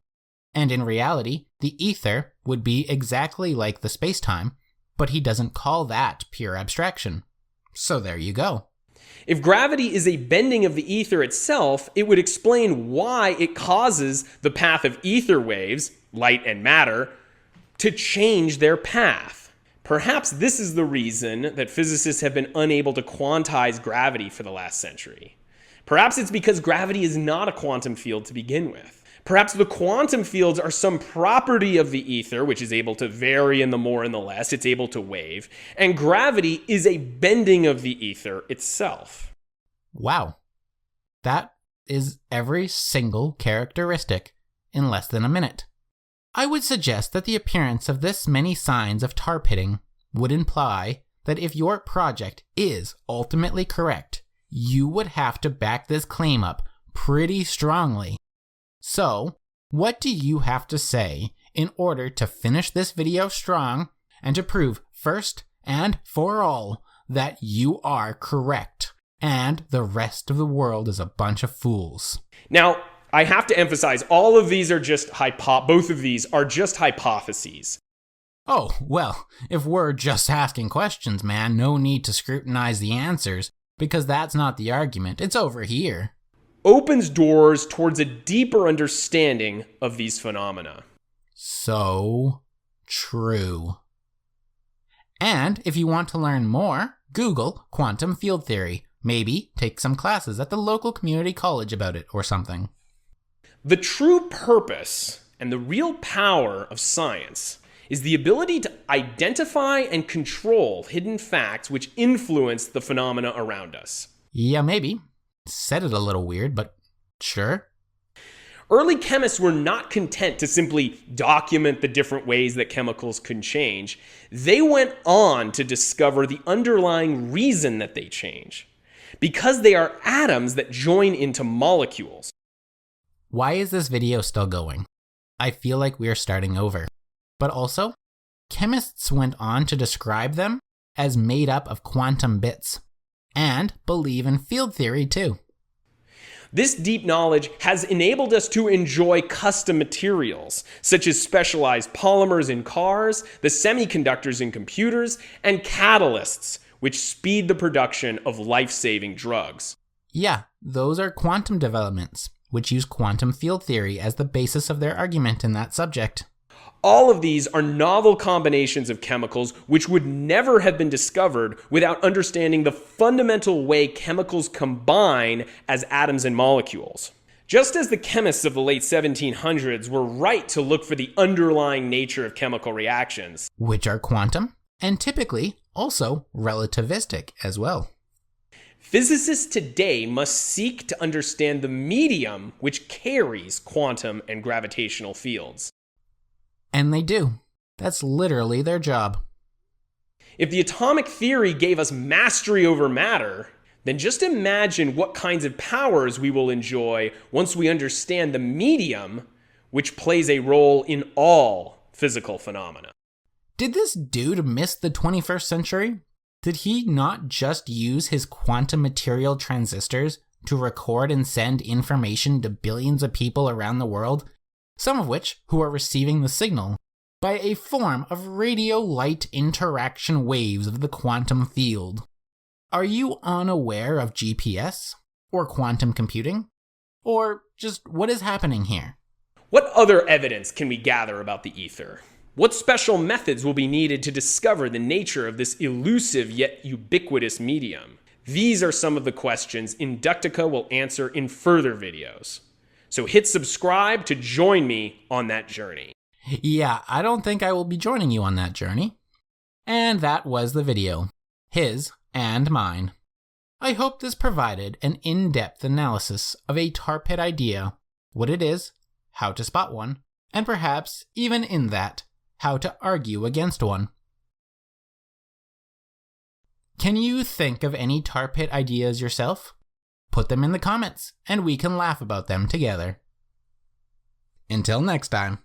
S1: And in reality, the ether would be exactly like the spacetime, but he doesn't call that pure abstraction. So there you go.
S6: If gravity is a bending of the ether itself, it would explain why it causes the path of ether waves, light and matter, to change their path. Perhaps this is the reason that physicists have been unable to quantize gravity for the last century. Perhaps it's because gravity is not a quantum field to begin with. Perhaps the quantum fields are some property of the ether, which is able to vary in the more and the less, it's able to wave, and gravity is a bending of the ether itself.
S1: Wow. That is every single characteristic in less than a minute. I would suggest that the appearance of this many signs of tarpitting would imply that if your project is ultimately correct, you would have to back this claim up pretty strongly. So, what do you have to say in order to finish this video strong and to prove first and for all that you are correct and the rest of the world is a bunch of fools?
S6: Now, I have to emphasize, all of these are just both of these are just hypotheses.
S1: Oh, well, if we're just asking questions, man, no need to scrutinize the answers, because that's not the argument. It's over here.
S6: Opens doors towards a deeper understanding of these phenomena.
S1: So true. And if you want to learn more, Google quantum field theory. Maybe take some classes at the local community college about it or something.
S6: The true purpose and the real power of science is the ability to identify and control hidden facts which influence the phenomena around us.
S1: Yeah, maybe. Said it a little weird, but sure.
S6: Early chemists were not content to simply document the different ways that chemicals can change. They went on to discover the underlying reason that they change. Because they are atoms that join into molecules.
S1: Why is this video still going? I feel like we are starting over. But also, chemists went on to describe them as made up of quantum bits, and believe in field theory too.
S6: This deep knowledge has enabled us to enjoy custom materials, such as specialized polymers in cars, the semiconductors in computers, and catalysts, which speed the production of life-saving drugs.
S1: Yeah, those are quantum developments, which use quantum field theory as the basis of their argument in that subject.
S6: All of these are novel combinations of chemicals which would never have been discovered without understanding the fundamental way chemicals combine as atoms and molecules. Just as the chemists of the late 1700s were right to look for the underlying nature of chemical reactions,
S1: which are quantum, and typically also relativistic as well.
S6: Physicists today must seek to understand the medium which carries quantum and gravitational fields.
S1: And they do. That's literally their job.
S6: If the atomic theory gave us mastery over matter, then just imagine what kinds of powers we will enjoy once we understand the medium which plays a role in all physical phenomena.
S1: Did this dude miss the 21st century? Did he not just use his quantum material transistors to record and send information to billions of people around the world, some of which who are receiving the signal by a form of radio light interaction waves of the quantum field? Are you unaware of GPS? Or quantum computing? Or just what is happening here?
S6: What other evidence can we gather about the ether? What special methods will be needed to discover the nature of this elusive yet ubiquitous medium? These are some of the questions Inductica will answer in further videos. So hit subscribe to join me on that journey.
S1: Yeah, I don't think I will be joining you on that journey. And that was the video. His and mine. I hope this provided an in-depth analysis of a Tarpit idea, what it is, how to spot one, and perhaps, even in that, how to argue against one. Can you think of any Tarpit ideas yourself? Put them in the comments, and we can laugh about them together. Until next time.